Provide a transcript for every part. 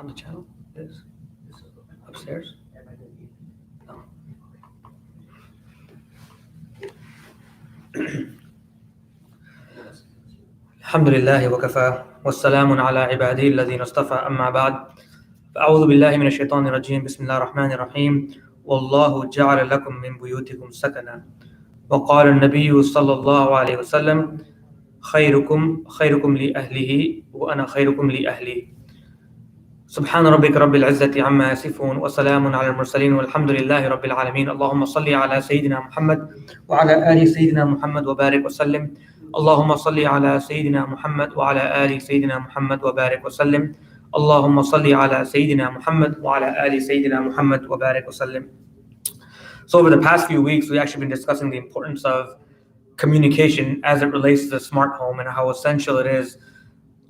on the channel? Is upstairs? No. الحمد لله وكفى والسلام على عباده الذين اصطفى أما بعد فأعوذ بالله من الشيطان الرجيم بسم الله الرحمن الرحيم والله جعل لكم من بيوتكم سكنا وقال النبي صلى الله عليه وسلم خيركم لأهله وأنا خيركم لأهلي سبحان ربك رب العزة عما يصفون وسلام على المرسلين والحمد لله رب العالمين اللهم صل على سيدنا محمد وعلى آل سيدنا محمد وبارك وسلم اللهم صل على سيدنا محمد وعلى آل سيدنا محمد وبارك وسلم اللهم صل على سيدنا محمد وعلى آل سيدنا محمد وبارك وسلم. So over the past few weeks, we've actually been discussing the importance of communication as it relates to the smart home and how essential it is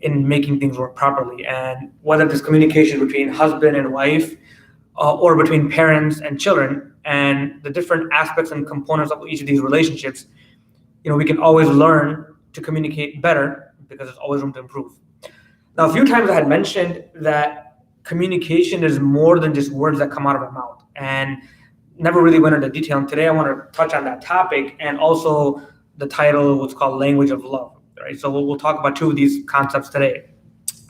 in making things work properly. And whether this communication between husband and wife or between parents and children and the different aspects and components of each of these relationships, we can always learn to communicate better because there's always room to improve. Now, a few times I had mentioned that communication is more than just words that come out of our mouth and never really went into detail. And today I want to touch on that topic and also the title, what's called language of love. Right? So we'll talk about two of these concepts today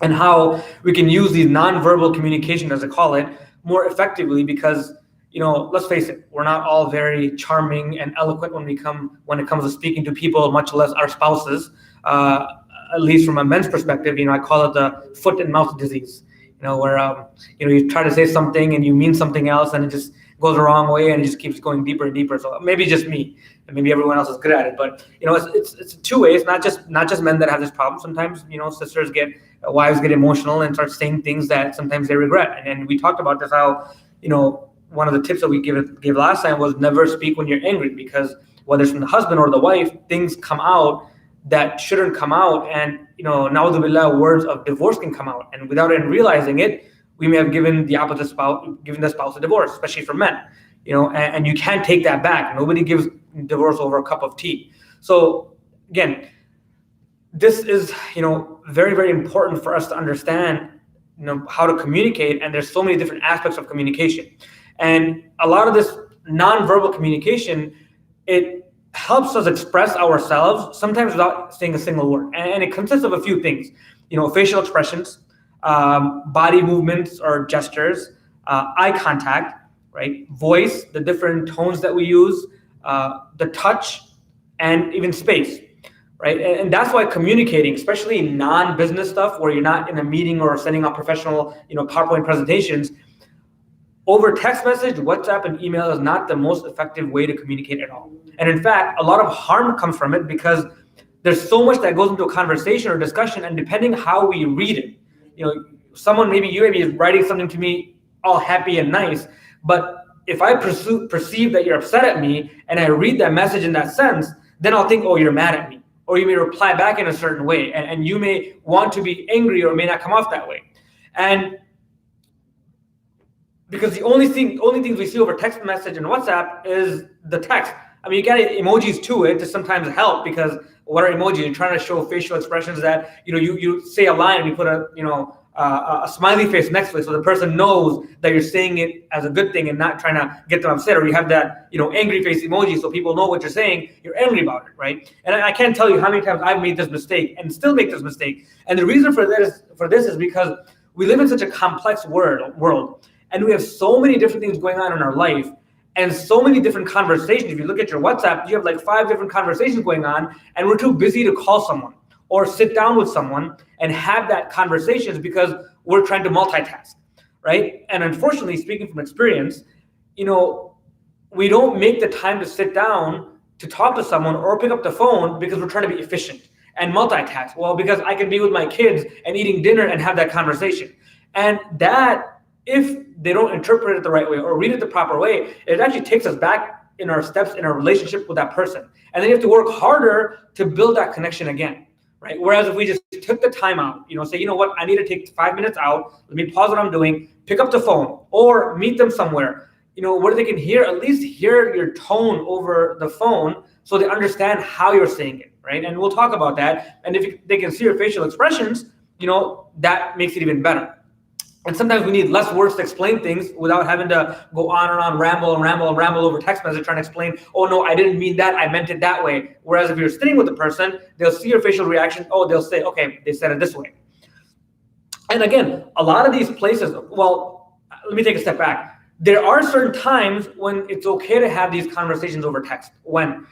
and how we can use these nonverbal communication, as I call it, more effectively because let's face it, we're not all very charming and eloquent when it comes to speaking to people, much less our spouses. At least from a men's perspective, I call it the foot and mouth disease. Where you try to say something and you mean something else, and it just goes the wrong way, and it just keeps going deeper and deeper. So maybe just me, and maybe everyone else is good at it. But it's two ways. Not just men that have this problem. Sometimes wives get emotional and start saying things that sometimes they regret. And we talked about this how one of the tips that we gave last time was never speak when you're angry, because whether it's from the husband or the wife, things come out that shouldn't come out. And, na'udhu billah, words of divorce can come out. And without even realizing it, we may have given the spouse a divorce, especially for men, and you can't take that back. Nobody gives divorce over a cup of tea. So again, this is, very, very important for us to understand, how to communicate. And there's so many different aspects of communication. And a lot of this nonverbal communication, it helps us express ourselves sometimes without saying a single word. And it consists of a few things, facial expressions, body movements or gestures, eye contact, right? Voice, the different tones that we use, the touch, and even space, right? And that's why communicating, especially non-business stuff where you're not in a meeting or sending out professional, PowerPoint presentations, over text message, WhatsApp, and email is not the most effective way to communicate at all. And in fact, a lot of harm comes from it because there's so much that goes into a conversation or discussion, and depending how we read it, you may be writing something to me all happy and nice, but if I perceive that you're upset at me and I read that message in that sense, then I'll think, oh, you're mad at me. Or you may reply back in a certain way, and you may want to be angry or it may not come off that way. And because the only things we see over text message and WhatsApp is the text. I mean, you got emojis to it to sometimes help, because what are emojis? You're trying to show facial expressions that, you say a line and you put a smiley face next to it, so the person knows that you're saying it as a good thing and not trying to get them upset. Or you have that, angry face emoji, so people know what you're saying. You're angry about it, right? And I can't tell you how many times I've made this mistake and still make this mistake. And the reason for this is because we live in such a complex world. And we have so many different things going on in our life and so many different conversations. If you look at your WhatsApp, you have like 5 different conversations going on, and we're too busy to call someone or sit down with someone and have that conversations because we're trying to multitask, right? And unfortunately, speaking from experience, we don't make the time to sit down to talk to someone or pick up the phone because we're trying to be efficient and multitask. Well, because I can be with my kids and eating dinner and have that conversation. And that, if they don't interpret it the right way or read it the proper way, it actually takes us back in our steps in our relationship with that person. And then you have to work harder to build that connection again, right? Whereas if we just took the time out, say, you know what, I need to take 5 minutes out, let me pause what I'm doing, pick up the phone or meet them somewhere, where they can at least hear your tone over the phone so they understand how you're saying it, right? And we'll talk about that. And if they can see your facial expressions, that makes it even better. And sometimes we need less words to explain things without having to go on and on, ramble and ramble and ramble over text message trying to explain, oh no, I didn't mean that, I meant it that way. Whereas if you're sitting with the person, they'll see your facial reaction, oh, they'll say, okay, they said it this way. And again, a lot of these places, well, let me take a step back. There are certain times when it's okay to have these conversations over text. When,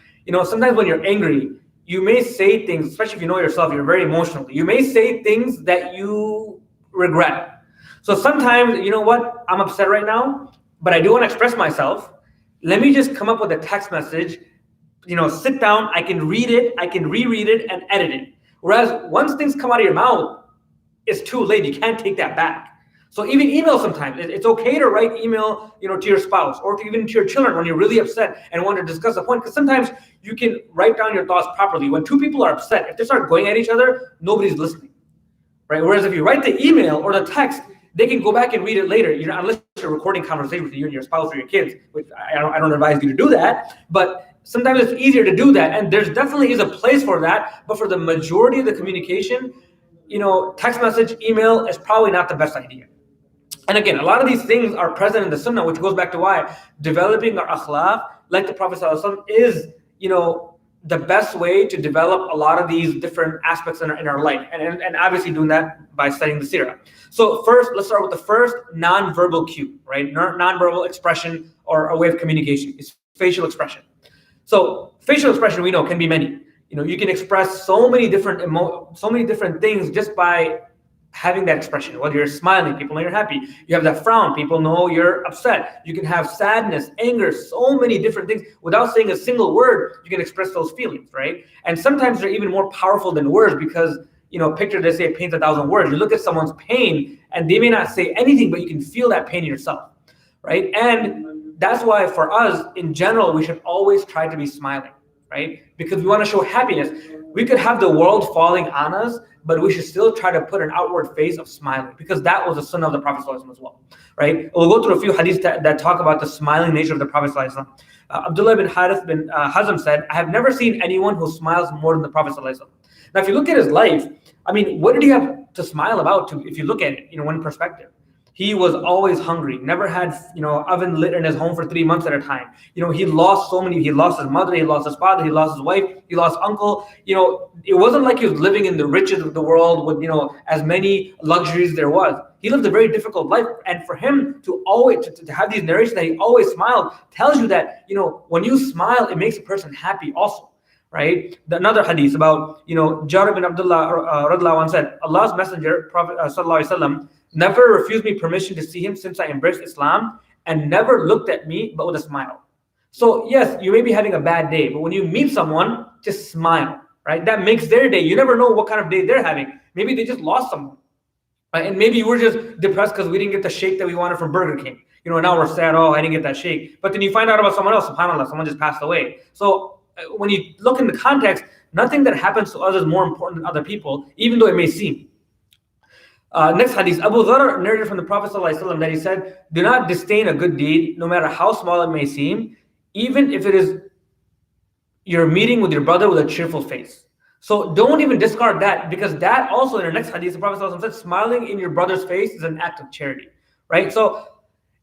sometimes when you're angry, you may say things, especially if you know yourself, you're very emotional. You may say things that you regret. So sometimes, you know what, I'm upset right now, but I do want to express myself. Let me just come up with a text message, sit down, I can read it, I can reread it and edit it. Whereas once things come out of your mouth, it's too late, you can't take that back. So even email sometimes, it's okay to write email, to your spouse or even to your children when you're really upset and want to discuss a point, because sometimes you can write down your thoughts properly. When two people are upset, if they start going at each other, nobody's listening, right? Whereas if you write the email or the text, they can go back and read it later, unless you're recording conversation with you and your spouse or your kids, which I don't advise you to do that. But sometimes it's easier to do that. And there's definitely is a place for that. But for the majority of the communication, text message, email is probably not the best idea. And again, a lot of these things are present in the Sunnah, which goes back to why developing our akhlaq, like the Prophet ﷺ, is, the best way to develop a lot of these different aspects in our life. And obviously doing that by studying the seerah. So first, let's start with the first non-verbal cue, right? Non-verbal expression or a way of communication is facial expression. So facial expression, we know, can be many. You can express so many different things just by having that expression. Whether you're smiling, people know you're happy. You have that frown, people know you're upset. You can have sadness, anger, so many different things. Without saying a single word, you can express those feelings, right? And sometimes they're even more powerful than words because, picture, they say paint 1,000 words. You look at someone's pain and they may not say anything, but you can feel that pain yourself, right? And that's why for us, in general, we should always try to be smiling, right? Because we want to show happiness. We could have the world falling on us, but we should still try to put an outward face of smiling, because that was the sunnah of the Prophet ﷺ as well, right? We'll go through a few hadiths that talk about the smiling nature of the Prophet ﷺ. Abdullah bin Harith bin Hazm said, I have never seen anyone who smiles more than the Prophet ﷺ. Now, if you look at his life, what did he have to smile about if you look at it, one perspective? He was always hungry, never had, oven lit in his home for 3 months at a time. He lost he lost his mother, he lost his father, he lost his wife, he lost uncle. It wasn't like he was living in the riches of the world with, as many luxuries there was. He lived a very difficult life. And for him to always, to have these narrations that he always smiled, tells you that, when you smile, it makes a person happy also. Right? Another hadith about, Jabir bin Abdullah radhiyallahu anhu said, Allah's messenger, Prophet sallallahu alaihi wasallam, never refused me permission to see him since I embraced Islam, and never looked at me but with a smile. So yes, you may be having a bad day, but when you meet someone, just smile, right? That makes their day. You never know what kind of day they're having. Maybe they just lost someone, right? And maybe we're just depressed because we didn't get the shake that we wanted from Burger King. Now we're sad, oh, I didn't get that shake. But then you find out about someone else, subhanAllah, someone just passed away. So when you look in the context, nothing that happens to us is more important than other people, even though it may seem. Next hadith, Abu Dharr narrated from the Prophet ﷺ that he said, do not disdain a good deed, no matter how small it may seem, even if it is you're meeting with your brother with a cheerful face. So don't even discard that, because that also in the next hadith, the Prophet ﷺ said, smiling in your brother's face is an act of charity, right? So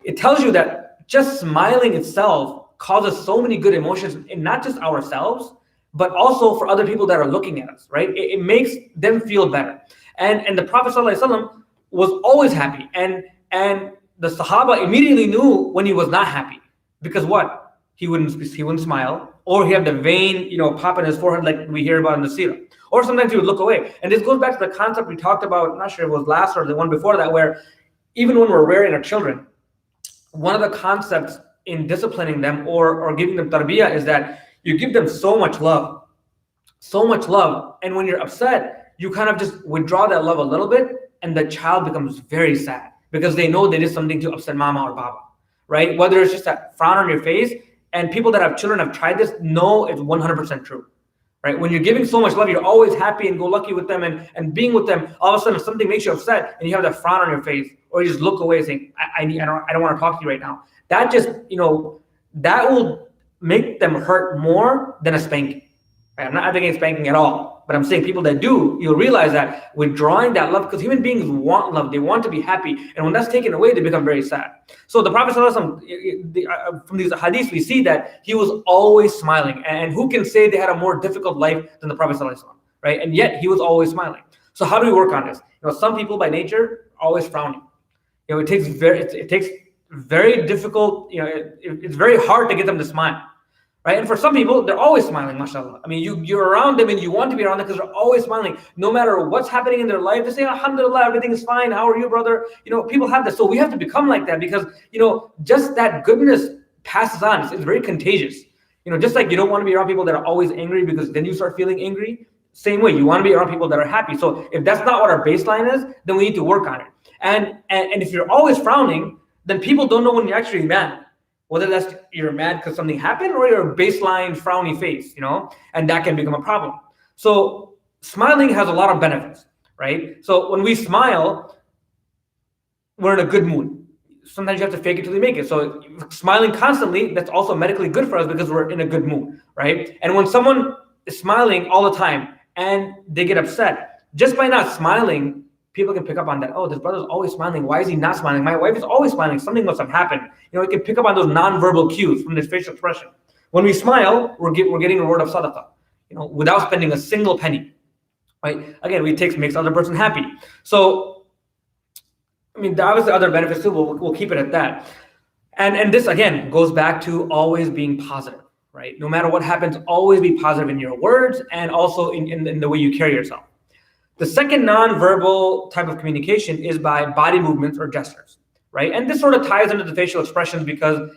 it tells you that just smiling itself causes so many good emotions in not just ourselves, but also for other people that are looking at us, right? It makes them feel better. And the Prophet ﷺ was always happy. And the Sahaba immediately knew when he was not happy. Because what? He wouldn't smile, or he had the vein, pop in his forehead like we hear about in the seerah. Or sometimes he would look away. And this goes back to the concept we talked about, I'm not sure if it was last or the one before that, where even when we're rearing our children, one of the concepts in disciplining them or giving them tarbiyah is that you give them so much love. And when you're upset, you kind of just withdraw that love a little bit, and the child becomes very sad because they know they did something to upset mama or baba, right? Whether it's just that frown on your face, and people that have children have tried this, know it's 100% true, right? When you're giving so much love, you're always happy and go lucky with them and being with them. All of a sudden, if something makes you upset and you have that frown on your face, or you just look away saying, I don't want to talk to you right now. That just, that will make them hurt more than a spanking. Right? I'm not advocating spanking at all. But I'm saying people that do, you'll realize that withdrawing that love, because human beings want love, they want to be happy, and when that's taken away, they become very sad. So the Prophet ﷺ, from these hadiths, we see that he was always smiling. And who can say they had a more difficult life than the Prophet ﷺ, right? And yet he was always smiling. So how do we work on this? Some people by nature are always frowning. It takes very difficult. It's very hard to get them to smile. Right? And for some people, they're always smiling, mashallah. I mean, you're around them and you want to be around them because they're always smiling. No matter what's happening in their life, they say, alhamdulillah, everything is fine. How are you, brother? People have this. So we have to become like that because, just that goodness passes on. It's very contagious. Just like you don't want to be around people that are always angry because then you start feeling angry. Same way, you want to be around people that are happy. So if that's not what our baseline is, then we need to work on it. And if you're always frowning, then people don't know when you're actually mad. Whether that's you're mad because something happened or you're a baseline frowny face, and that can become a problem. So smiling has a lot of benefits, right? So when we smile, we're in a good mood. Sometimes you have to fake it till you make it. So smiling constantly, that's also medically good for us because we're in a good mood, right? And when someone is smiling all the time and they get upset, just by not smiling, people can pick up on that. Oh, this brother's always smiling. Why is he not smiling? My wife is always smiling. Something must have happened. We can pick up on those non-verbal cues from this facial expression. When we smile, we're getting a word of sadaqah, without spending a single penny, right? Again, makes the other person happy. So, obviously other benefits too. We'll keep it at that. And this again goes back to always being positive, right? No matter what happens, always be positive in your words and also in the way you carry yourself. The second non-verbal type of communication is by body movements or gestures, right? And this sort of ties into the facial expressions because,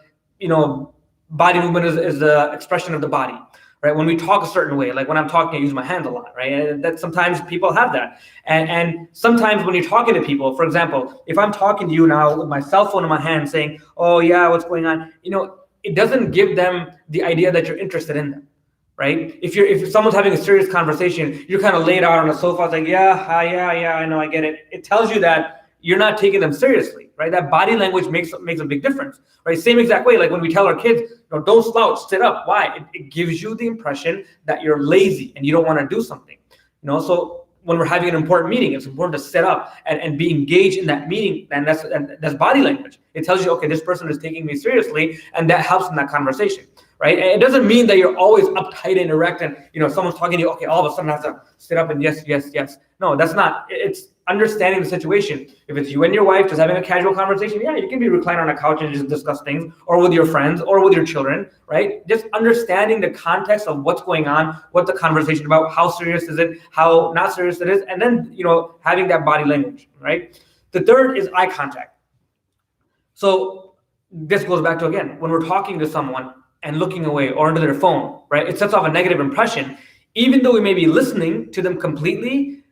body movement is the expression of the body, right? When we talk a certain way, like when I'm talking, I use my hands a lot, right? And that sometimes people have that. And sometimes when you're talking to people, for example, if I'm talking to you now with my cell phone in my hand saying, oh yeah, what's going on? It doesn't give them the idea that you're interested in them. Right? If someone's having a serious conversation, you're kind of laid out on the sofa, it's like, yeah, I know, I get it. It tells you that you're not taking them seriously, right? That body language makes a big difference, right? Same exact way, like when we tell our kids, don't slouch, sit up. Why? It gives you the impression that you're lazy and you don't want to do something. So when we're having an important meeting, it's important to sit up and be engaged in that meeting, and that's body language. It tells you, okay, this person is taking me seriously, and that helps in that conversation. Right? And it doesn't mean that you're always uptight and erect and, someone's talking to you, okay, all of a sudden I have to sit up and yes. No, that's not. It's understanding the situation. If it's you and your wife just having a casual conversation, yeah, you can be reclined on a couch and just discuss things, or with your friends or with your children, right? Just understanding the context of what's going on, what the conversation about, how serious is it, how not serious it is, and then, having that body language, right? The third is eye contact. So this goes back to, again, when we're talking to someone and looking away or into their phone, right? It sets off a negative impression. Even though we may be listening to them completely,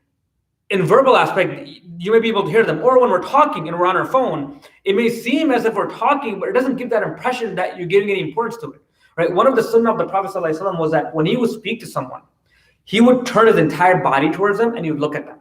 in verbal aspect, you may be able to hear them. Or when we're talking and we're on our phone, it may seem as if we're talking, but it doesn't give that impression that you're giving any importance to it, right? One of the sunnah of the Prophet ﷺ was that when he would speak to someone, he would turn his entire body towards them and he would look at them,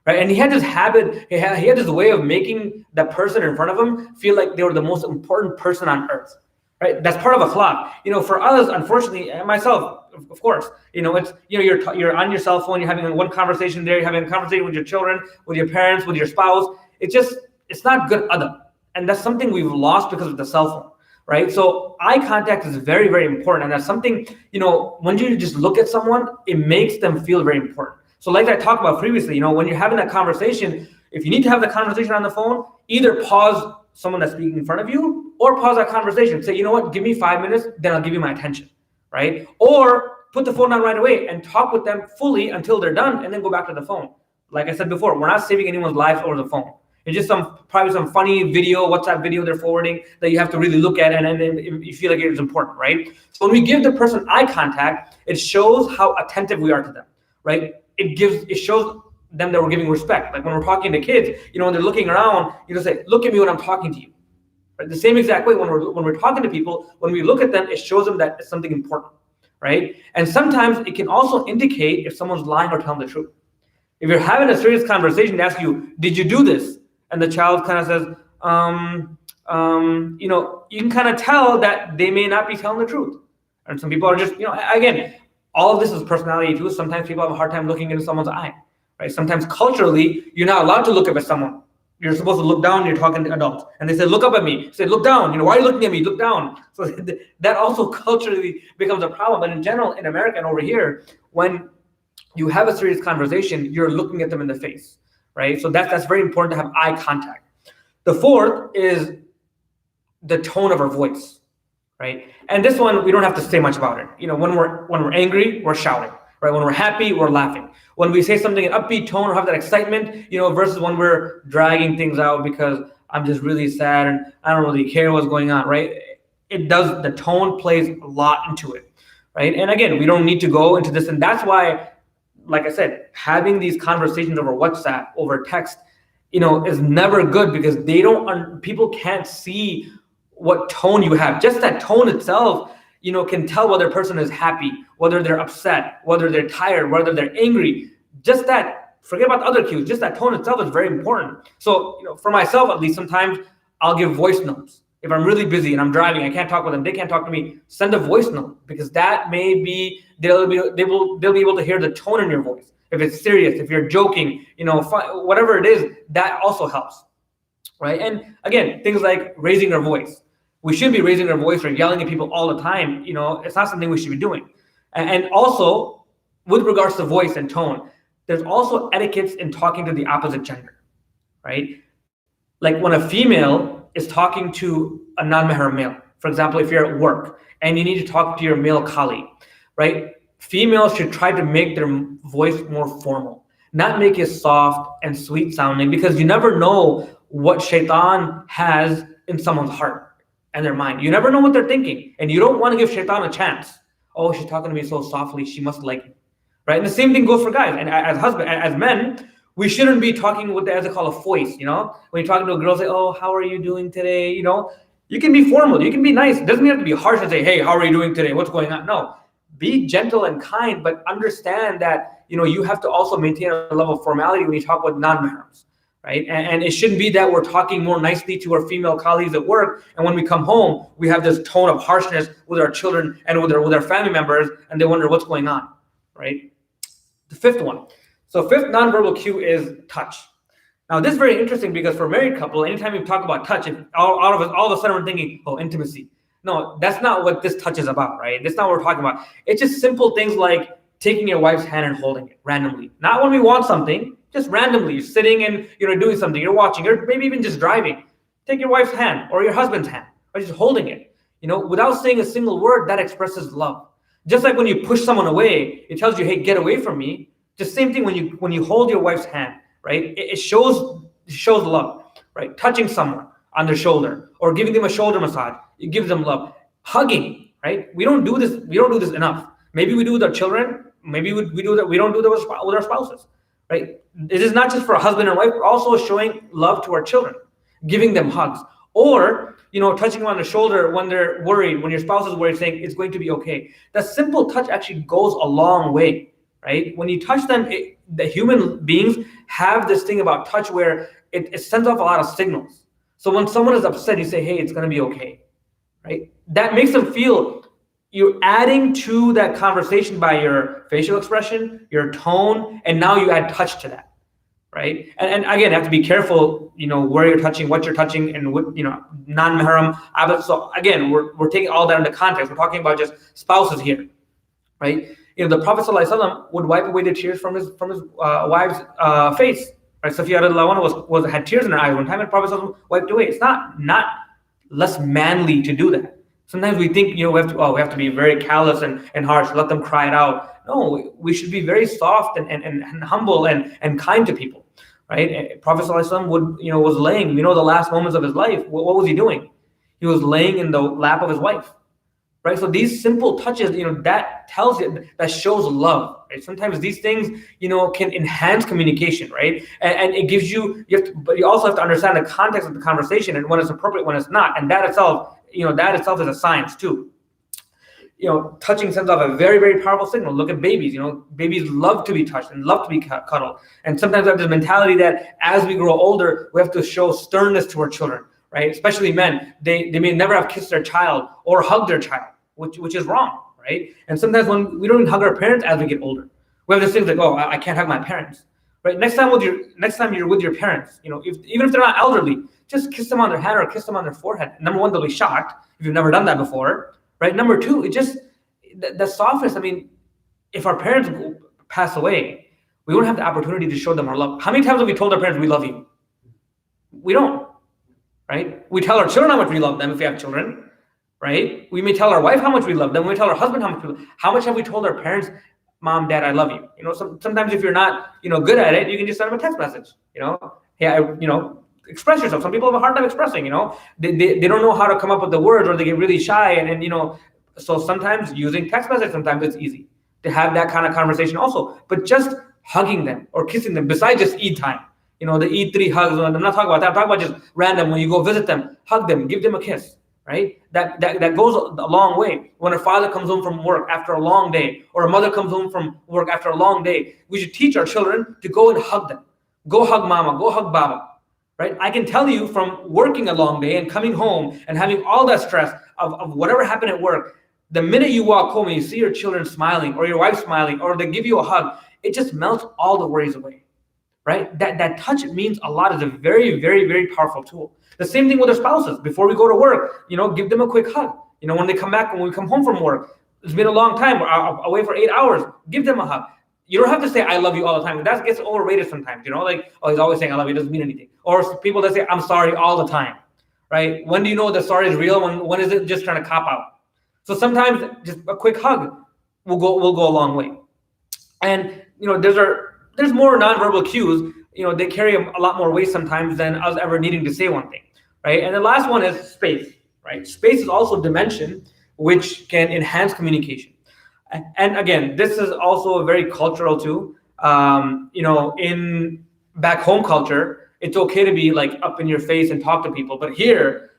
right? And he had this habit, he had this way of making that person in front of him feel like they were the most important person on earth. Right? That's part of akhlaq. For us, unfortunately, and myself, of course, it's, you're on your cell phone, you're having one conversation there, you're having a conversation with your children, with your parents, with your spouse. It's not good adab. And that's something we've lost because of the cell phone, right? So eye contact is very, very important. And that's something, when you just look at someone, it makes them feel very important. So like I talked about previously, when you're having that conversation, if you need to have the conversation on the phone, either pause someone that's speaking in front of you or pause that conversation. Say, you know what, give me 5 minutes, then I'll give you my attention, right? Or put the phone down right away and talk with them fully until they're done and then go back to the phone. Like I said before, we're not saving anyone's life over the phone. It's just probably some funny video, WhatsApp video they're forwarding that you have to really look at and then you feel like it's important, right? So when we give the person eye contact, it shows how attentive we are to them, right? It shows them that we're giving respect. Like when we're talking to kids, when they're looking around, say, look at me when I'm talking to you. Right? The same exact way when we're talking to people, when we look at them, it shows them that it's something important, right? And sometimes it can also indicate if someone's lying or telling the truth. If you're having a serious conversation, they ask you, did you do this? And the child kind of says, you can kind of tell that they may not be telling the truth. And some people are just, again, All of this is personality too. Sometimes people have a hard time looking into someone's eye, right? Sometimes culturally, you're not allowed to look up at someone. You're supposed to look down. You're talking to adults, and they say, "Look up at me." Say, "Look down." Why are you looking at me? Look down. So that also culturally becomes a problem. But in general, in America and over here, when you have a serious conversation, you're looking at them in the face, right? So that's very important to have eye contact. The fourth is the tone of our voice, right? And this one, we don't have to say much about it. When we're angry, we're shouting, right? When we're happy, we're laughing. When we say something in upbeat tone or have that excitement, versus when we're dragging things out because I'm just really sad and I don't really care what's going on, right? The tone plays a lot into it, right? And again, we don't need to go into this. And that's why, like I said, having these conversations over WhatsApp, over text, is never good, because people can't see what tone you have. Just that tone itself, can tell whether a person is happy, whether they're upset, whether they're tired, whether they're angry. Just that, forget about the other cues, just that tone itself is very important. So, for myself, at least, sometimes I'll give voice notes. If I'm really busy and I'm driving, I can't talk with them, they can't talk to me, send a voice note, because that may be, they'll be able to hear the tone in your voice. If it's serious, if you're joking, whatever it is, that also helps, right? And again, things like raising our voice. We should be raising our voice or yelling at people all the time. It's not something we should be doing. And also, with regards to voice and tone, there's also etiquettes in talking to the opposite gender, right? Like when a female is talking to a non-mahram male, for example, if you're at work and you need to talk to your male colleague, right? Females should try to make their voice more formal, not make it soft and sweet sounding, because you never know what shaitan has in someone's heart and their mind. You never know what they're thinking, and you don't want to give shaitan a chance. Oh, she's talking to me so softly, she must like me, right? And the same thing goes for guys. And as men, we shouldn't be talking with, as they call, a voice. When you're talking to a girl, say, "Oh, how are you doing today?" You can be formal, you can be nice. It doesn't have to be harsh and say, "Hey, how are you doing today? What's going on?" No, be gentle and kind, but understand that you have to also maintain a level of formality when you talk with non-mahrams, right? And it shouldn't be that we're talking more nicely to our female colleagues at work, and when we come home, we have this tone of harshness with our children and with our family members, and they wonder what's going on, right? The fifth one. So fifth nonverbal cue is touch. Now this is very interesting, because for a married couple, anytime you talk about touch, all of a sudden we're thinking, oh, intimacy. No, that's not what this touch is about, right? That's not what we're talking about. It's just simple things like taking your wife's hand and holding it randomly. Not when we want something, just randomly. You're sitting and doing something, you're watching, or maybe even just driving. Take your wife's hand or your husband's hand, or just holding it. Without saying a single word, that expresses love. Just like when you push someone away, it tells you, hey, get away from me. Just same thing when you hold your wife's hand, right? It shows love, right? Touching someone on their shoulder or giving them a shoulder massage, it gives them love. Hugging, right? We don't do this enough. Maybe we do with our children. Maybe we do that. We don't do that with our spouses, right? It is not just for a husband and wife. We're also showing love to our children, giving them hugs, or touching them on the shoulder when they're worried, when your spouse is worried, saying it's going to be okay. That simple touch actually goes a long way, right? When you touch them, the human beings have this thing about touch where it sends off a lot of signals. So when someone is upset, you say, hey, it's going to be okay, right? That makes them feel you're adding to that conversation by your facial expression, your tone, and now you add touch to that, right? And again, you have to be careful, where you're touching, what you're touching, and what, non-mahram. So again, we're taking all that into context. We're talking about just spouses here, right? The Prophet ﷺ would wipe away the tears from his wife's face. Right? Safiya radiallahu anha had tears in her eyes one time, and Prophet ﷺ wiped away. It's not less manly to do that. Sometimes we think we have to be very callous and harsh, let them cry it out. No, we should be very soft and humble and kind to people, right? Prophet ﷺ was laying, the last moments of his life. What was he doing? He was laying in the lap of his wife. Right, so these simple touches, that tells you, that shows love. Right, sometimes these things, can enhance communication, right? And it gives but you also have to understand the context of the conversation and when it's appropriate, when it's not, and that itself is a science too. Touching sends off a very, very powerful signal. Look at babies. Babies love to be touched and love to be cuddled. And sometimes we have this mentality that as we grow older, we have to show sternness to our children, right? Especially men. They may never have kissed their child or hugged their child, which is wrong, right? And sometimes when we don't even hug our parents as we get older, we have this thing like, oh, I can't hug my parents, right? Next time you're with your parents, even if they're not elderly, just kiss them on their hand or kiss them on their forehead. Number one, they'll be shocked if you've never done that before, right? Number two, it just the softness. I mean, if our parents pass away, we won't have the opportunity to show them our love. How many times have we told our parents we love you? We don't, right? We tell our children how much we love them if we have children, right? We may tell our wife how much we love them. We may tell our husband how much have we told our parents, Mom, Dad, I love you. Sometimes if you're not, good at it, you can just send them a text message. Hey, express yourself. Some people have a hard time expressing. They don't know how to come up with the words, or they get really shy, and so sometimes using text message, sometimes it's easy to have that kind of conversation also. But just hugging them or kissing them, besides just Eid time, the Eid 3 hugs. I'm not talking about that. I'm talking about just random when you go visit them, hug them, give them a kiss. Right? That goes a long way. When a father comes home from work after a long day, or a mother comes home from work after a long day, we should teach our children to go and hug them. Go hug mama, go hug baba. Right? I can tell you from working a long day and coming home and having all that stress of whatever happened at work, the minute you walk home and you see your children smiling or your wife smiling or they give you a hug, it just melts all the worries away. Right? That touch means a lot. It's a very, very, very powerful tool. The same thing with our spouses. Before we go to work, give them a quick hug. When they come back, when we come home from work, it's been a long time, we're away for 8 hours, give them a hug. You don't have to say, I love you all the time. That gets overrated sometimes, like, oh, he's always saying I love you, it doesn't mean anything. Or people that say, I'm sorry all the time, right? When do you know the sorry is real? When is it just trying to cop out? So sometimes just a quick hug will go a long way. And, there's more nonverbal cues. They carry a lot more weight sometimes than us ever needing to say one thing, right? And the last one is space, right? Space is also a dimension which can enhance communication. And again, this is also very cultural too. In back home culture, it's okay to be like up in your face and talk to people. But here,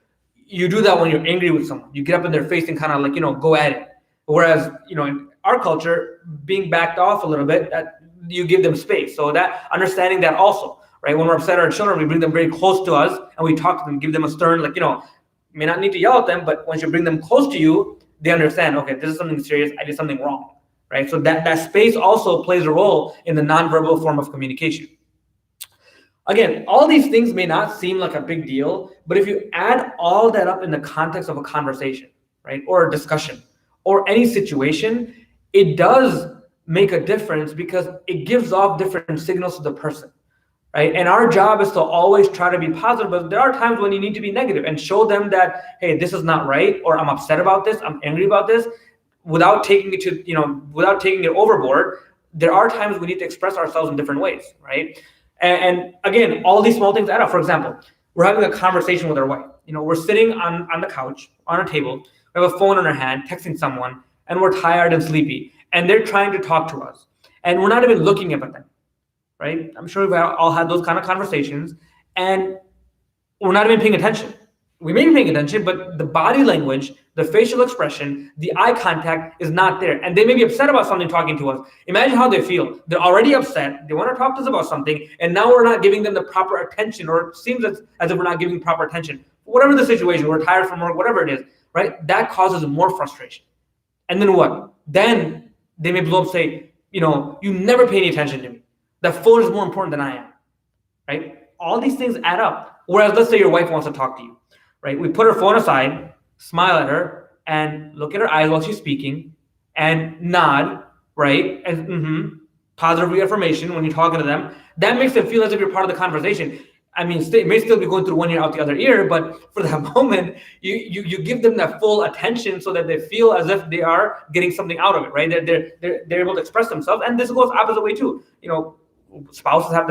you do that when you're angry with someone. You get up in their face and kind of like, go at it. Whereas, in our culture, being backed off a little bit, that you give them space. So that understanding that also, right? When we're upset at our children, we bring them very close to us and we talk to them, give them a stern, may not need to yell at them, but once you bring them close to you, they understand, okay, this is something serious. I did something wrong, right? So that space also plays a role in the nonverbal form of communication. Again, all these things may not seem like a big deal, but if you add all that up in the context of a conversation, right, or a discussion, or any situation, it does make a difference because it gives off different signals to the person, right? And our job is to always try to be positive, but there are times when you need to be negative and show them that, hey, this is not right, or I'm upset about this, I'm angry about this, without taking it overboard. There are times we need to express ourselves in different ways, right? And again, all these small things add up. For example, we're having a conversation with our wife. We're sitting on the couch, on a table, we have a phone in our hand, texting someone, and we're tired and sleepy. And they're trying to talk to us. And we're not even looking at them, right? I'm sure we've all had those kind of conversations. And we're not even paying attention. We may be paying attention, but the body language, the facial expression, the eye contact is not there. And they may be upset about something talking to us. Imagine how they feel. They're already upset. They want to talk to us about something. And now we're not giving them the proper attention, or it seems as if we're not giving proper attention. Whatever the situation, we're tired from work, whatever it is, right? That causes more frustration. And then what? Then they may blow up, say, you never pay any attention to me. The phone is more important than I am, right? All these things add up. Whereas let's say your wife wants to talk to you, right? We put her phone aside, smile at her, and look at her eyes while she's speaking, and nod, right? And positive reaffirmation when you're talking to them. That makes them feel as if you're part of the conversation. I mean, it may still be going through one ear out the other ear, but for that moment, you give them that full attention so that they feel as if they are getting something out of it, right? They're able to express themselves, and this goes opposite way too. Wives have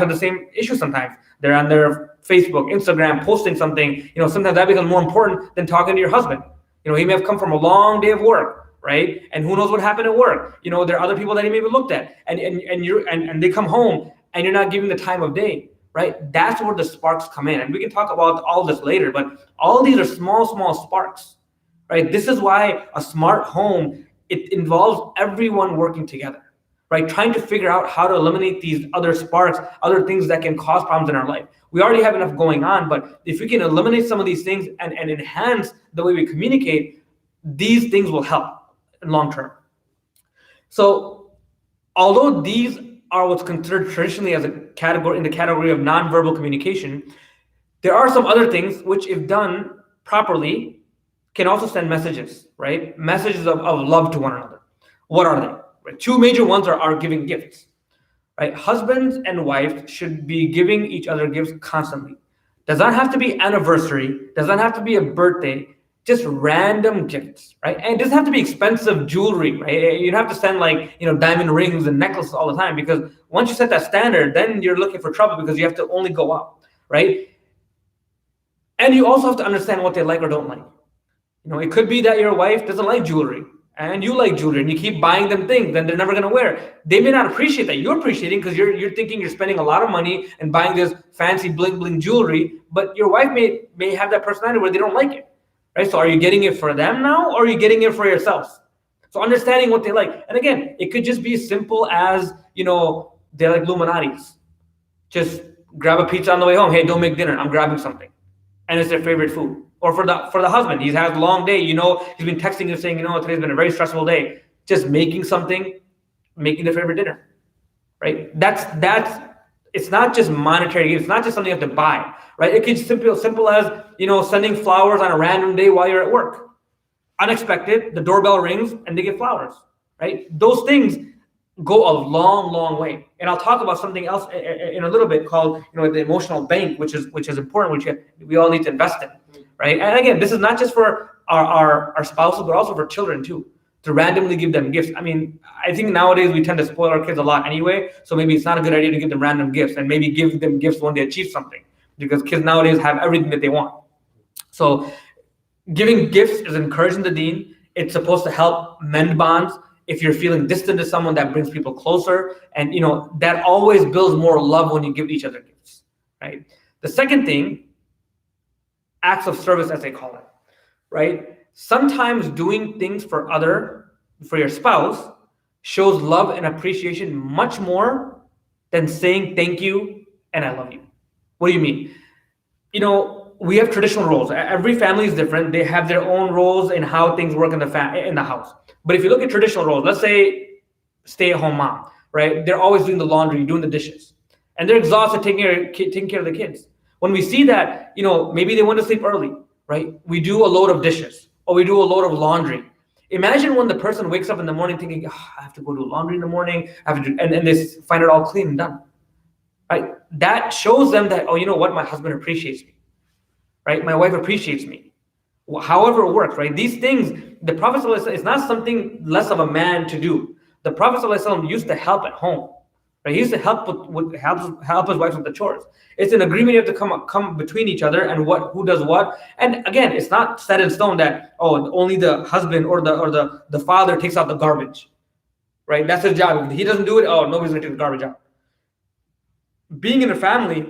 the same issue sometimes. They're on their Facebook, Instagram, posting something. Sometimes that becomes more important than talking to your husband. He may have come from a long day of work, right? And who knows what happened at work? There are other people that he may have looked at, and they come home, and you're not giving the time of day. Right? That's where the sparks come in. And we can talk about all this later, but all these are small sparks, right? This is why a smart home, it involves everyone working together, right? Trying to figure out how to eliminate these other sparks, other things that can cause problems in our life. We already have enough going on, but if we can eliminate some of these things and enhance the way we communicate, these things will help. in long term. So although these are what's considered traditionally as a category in the category of nonverbal communication, there are some other things which, if done properly, can also send messages, right? Messages of love to one another. What are they? Right? Two major ones are giving gifts, right? Husbands and wives should be giving each other gifts constantly. Does not have to be anniversary, does not have to be a birthday, just random gifts, right? And it doesn't have to be expensive jewelry, right? You don't have to send like, diamond rings and necklaces all the time, because once you set that standard, then you're looking for trouble because you have to only go up, right? And you also have to understand what they like or don't like. It could be that your wife doesn't like jewelry and you like jewelry and you keep buying them things and they're never going to wear it. They may not appreciate that. You're appreciating because you're thinking you're spending a lot of money and buying this fancy bling bling jewelry, but your wife may have that personality where they don't like it, right? So are you getting it for them now, or are you getting it for yourselves? So understanding what they like. And again, it could just be as simple as, they like Illuminatis. Just grab a pizza on the way home. Hey, don't make dinner. I'm grabbing something. And it's their favorite food. Or for the husband, he's had a long day, he's been texting you saying, today's been a very stressful day. Just making their favorite dinner, right? That's it's not just monetary, it's not just something you have to buy, right? It could be simple as, sending flowers on a random day while you're at work. Unexpected, the doorbell rings and they get flowers, right? Those things go a long, long way. And I'll talk about something else in a little bit called, the emotional bank, which is important, which we all need to invest in. Right. And again, this is not just for our spouses, but also for children too, to randomly give them gifts. I mean, I think nowadays we tend to spoil our kids a lot anyway. So maybe it's not a good idea to give them random gifts, and maybe give them gifts when they achieve something, because kids nowadays have everything that they want. So giving gifts is encouraging the deen. It's supposed to help mend bonds. If you're feeling distant to someone, that brings people closer. And, that always builds more love when you give each other gifts. Right. The second thing, acts of service, as they call it, right? Sometimes doing things for your spouse shows love and appreciation much more than saying thank you and I love you. What do you mean? We have traditional roles. Every family is different. They have their own roles in how things work in the house. But if you look at traditional roles, let's say stay-at-home mom, right? They're always doing the laundry, doing the dishes, and they're exhausted taking care of the kids. When we see that, maybe they want to sleep early, right? We do a load of dishes, or we do a load of laundry. Imagine when the person wakes up in the morning thinking, I have to go do laundry in the morning, and they find it all clean and done, right? That shows them that, you know what? My husband appreciates me, right? My wife appreciates me. However it works, right? These things, the Prophet ﷺ, it's not something less of a man to do. The Prophet ﷺ used to help at home. Right? He used to help his wife with the chores. It's an agreement you have to come between each other, and who does what. And again, it's not set in stone that only the husband or the father takes out the garbage. Right? That's his job. If he doesn't do it, nobody's gonna take the garbage out. Being in a family,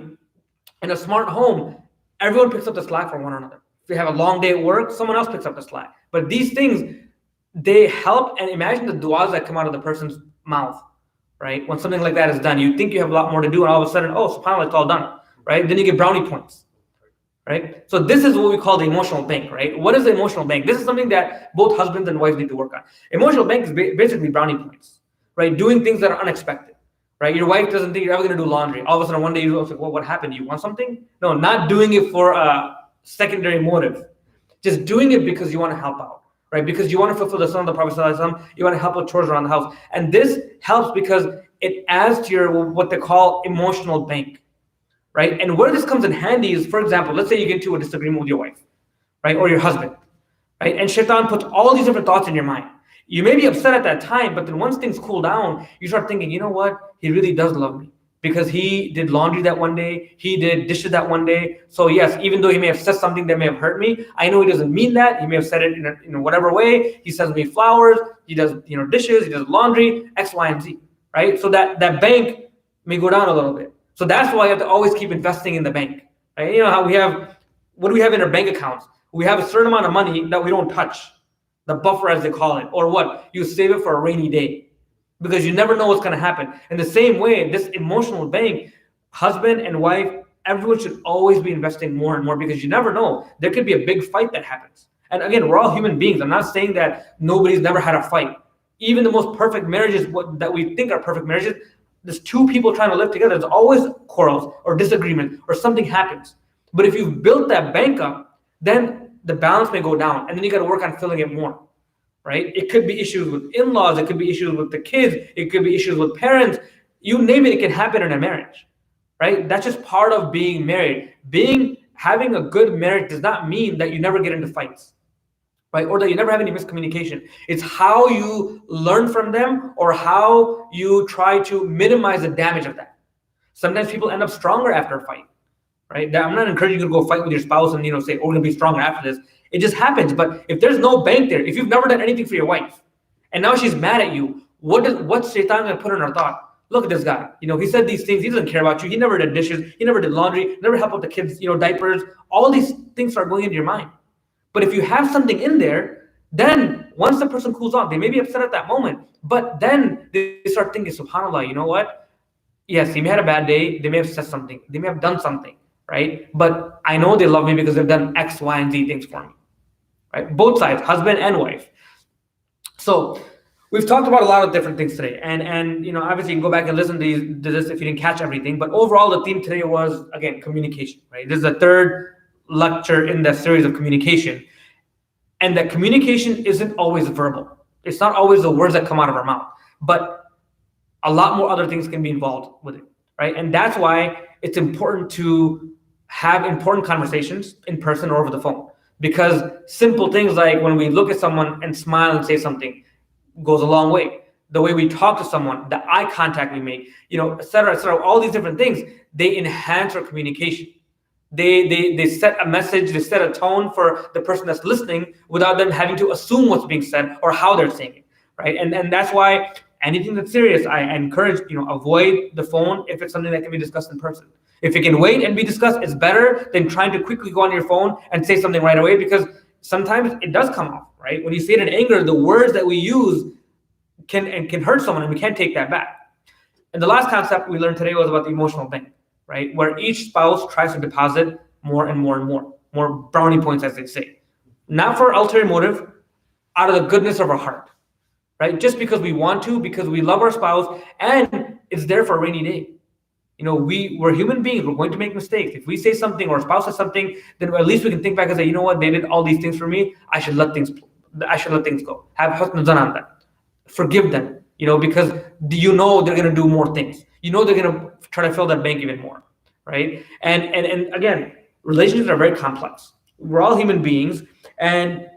in a smart home, everyone picks up the slack for one another. If you have a long day at work, someone else picks up the slack. But these things, they help. And imagine the du'as that come out of the person's mouth. Right? When something like that is done, you think you have a lot more to do, and all of a sudden, subhanAllah, it's all done. Right? Then you get brownie points. Right? So this is what we call the emotional bank, right? What is the emotional bank? This is something that both husbands and wives need to work on. Emotional bank is basically brownie points, right? Doing things that are unexpected, right? Your wife doesn't think you're ever going to do laundry. All of a sudden, one day you're like, well, what happened? You want something? No, not doing it for a secondary motive. Just doing it because you want to help out. Right? Because you want to fulfill the sunnah of the Prophet ﷺ, you want to help with chores around the house. And this helps because it adds to your, what they call, emotional bank. Right? And where this comes in handy is, for example, let's say you get into a disagreement with your wife, right? Or your husband, right? And shaitan puts all these different thoughts in your mind. You may be upset at that time, but then once things cool down, you start thinking, you know what? He really does love me. Because he did laundry that one day, he did dishes that one day. So yes, even though he may have said something that may have hurt me, I know he doesn't mean that. He may have said it in whatever way. He sends me flowers, he does dishes, he does laundry, X, Y, and Z, right? So that bank may go down a little bit. So that's why you have to always keep investing in the bank, right? You know how what do we have in our bank accounts? We have a certain amount of money that we don't touch, the buffer as they call it, or what? You save it for a rainy day. Because you never know what's going to happen. In the same way, this emotional bank, husband and wife, everyone should always be investing more and more, because you never know. There could be a big fight that happens. And again, we're all human beings. I'm not saying that nobody's never had a fight. Even the most perfect marriages that we think are perfect marriages, there's two people trying to live together. There's always quarrels or disagreement or something happens. But if you've built that bank up, then the balance may go down, and then you got to work on filling it more, right? It could be issues with in-laws, it could be issues with the kids, it could be issues with parents. You name it, it can happen in a marriage, right? That's just part of being married. Having a good marriage does not mean that you never get into fights, right? Or that you never have any miscommunication. It's how you learn from them or how you try to minimize the damage of that. Sometimes people end up stronger after a fight, right? I'm not encouraging you to go fight with your spouse and say, oh, we're gonna be stronger after this. It just happens. But if there's no bank there, if you've never done anything for your wife and now she's mad at you, what's Shaitan gonna put in her thought? Look at this guy. He said these things. He doesn't care about you. He never did dishes. He never did laundry. Never helped with the kids, diapers. All these things start going into your mind. But if you have something in there, then once the person cools off, they may be upset at that moment, but then they start thinking, subhanAllah, you know what? Yes, he may have had a bad day. They may have said something. They may have done something, right? But I know they love me because they've done X, Y, and Z things for me, right? Both sides, husband and wife. So we've talked about a lot of different things today, and obviously you can go back and listen to this if you didn't catch everything. But overall, the theme today was, again, communication. Right? This is the third lecture in the series of communication, and that communication isn't always verbal. It's not always the words that come out of our mouth, but a lot more other things can be involved with it. Right? And that's why it's important to have important conversations in person or over the phone, because simple things like when we look at someone and smile and say something goes a long way. The way we talk to someone, the eye contact we make, et cetera, all these different things, they enhance our communication. They set a message, they set a tone for the person that's listening without them having to assume what's being said or how they're saying it, right? And that's why anything that's serious, I encourage, avoid the phone if it's something that can be discussed in person. If it can wait and be discussed, it's better than trying to quickly go on your phone and say something right away, because sometimes it does come off, right? When you say it in anger, the words that we use can hurt someone, and we can't take that back. And the last concept we learned today was about the emotional bank, right? Where each spouse tries to deposit more and more and more brownie points, as they say. Not for ulterior motive, out of the goodness of our heart, right? Just because we want to, because we love our spouse, and it's there for a rainy day. We're human beings. We're going to make mistakes. If we say something or a spouse says something, then at least we can think back and say, you know what, they did all these things for me. I should let things go. Have husn zan on that. Forgive them, because they're going to do more things. They're going to try to fill that bank even more, right? And again, relationships are very complex. We're all human beings, and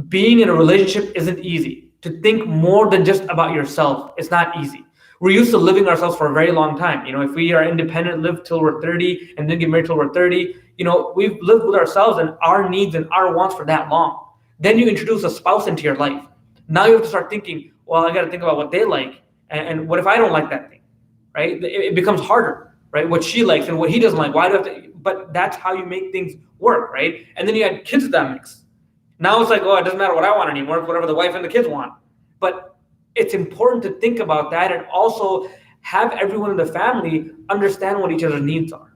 being in a relationship isn't easy. To think more than just about yourself, it's not easy. We're used to living ourselves for a very long time. If we are independent, live till we're 30 and then get married till we're 30, we've lived with ourselves and our needs and our wants for that long. Then you introduce a spouse into your life. Now you have to start thinking, well, I got to think about what they like. And what if I don't like that thing, right? It becomes harder, right? What she likes and what he doesn't like. Why do I have to? But that's how you make things work, right? And then you add kids to that mix. Now it's like, oh, it doesn't matter what I want anymore. It's whatever the wife and the kids want. But it's important to think about that, and also have everyone in the family understand what each other's needs are,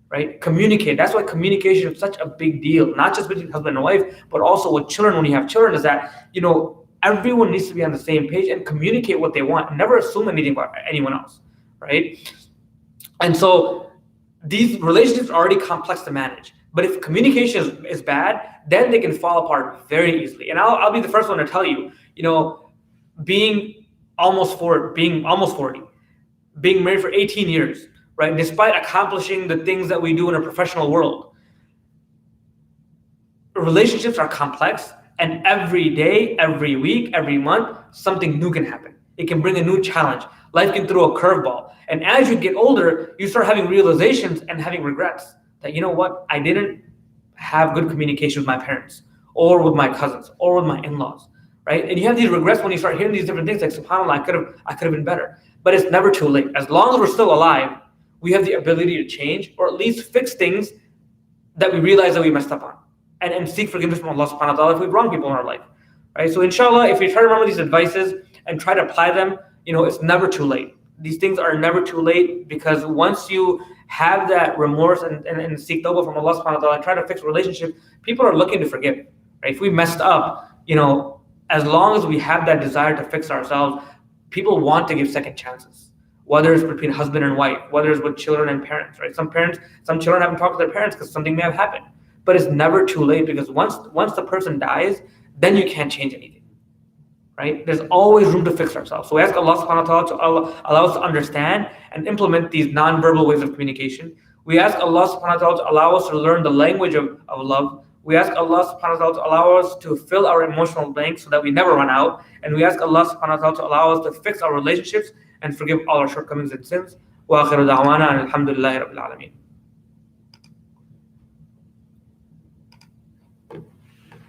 right? Communicate. That's why communication is such a big deal, not just between husband and wife, but also with children. When you have children, is that, everyone needs to be on the same page and communicate what they want. Never assume anything about anyone else, right? And so these relationships are already complex to manage. But if communication is bad, then they can fall apart very easily. And I'll be the first one to tell you, being almost 40, being married for 18 years, right? Despite accomplishing the things that we do in a professional world, relationships are complex, and every day, every week, every month, something new can happen. It can bring a new challenge. Life can throw a curveball. And as you get older, you start having realizations and having regrets that, I didn't have good communication with my parents or with my cousins or with my in-laws. Right? And you have these regrets when you start hearing these different things, like, subhanAllah, I could have been better. But it's never too late. As long as we're still alive, we have the ability to change, or at least fix things that we realize that we messed up on, and seek forgiveness from Allah subhanahu wa ta'ala if we've wronged people in our life. Right? So inshallah, if you try to remember these advices and try to apply them, it's never too late. These things are never too late, because once you have that remorse and seek tawbah from Allah subhanahu wa ta'ala and try to fix relationships, people are looking to forgive. right? If we messed up, as long as we have that desire to fix ourselves, people want to give second chances. Whether it's between husband and wife, whether it's with children and parents, right? Some children haven't talked to their parents because something may have happened. But it's never too late, because once the person dies, then you can't change anything. Right? There's always room to fix ourselves. So we ask Allah subhanahu wa ta'ala to allow us to understand and implement these non-verbal ways of communication. We ask Allah subhanahu wa ta'ala to allow us to learn the language of love. We ask Allah subhanahu wa ta'ala to allow us to fill our emotional blanks so that we never run out. And we ask Allah subhanahu wa ta'ala to allow us to fix our relationships and forgive all our shortcomings and sins. Wa akhiru da'wana and alhamdulillahi rabbil alameen.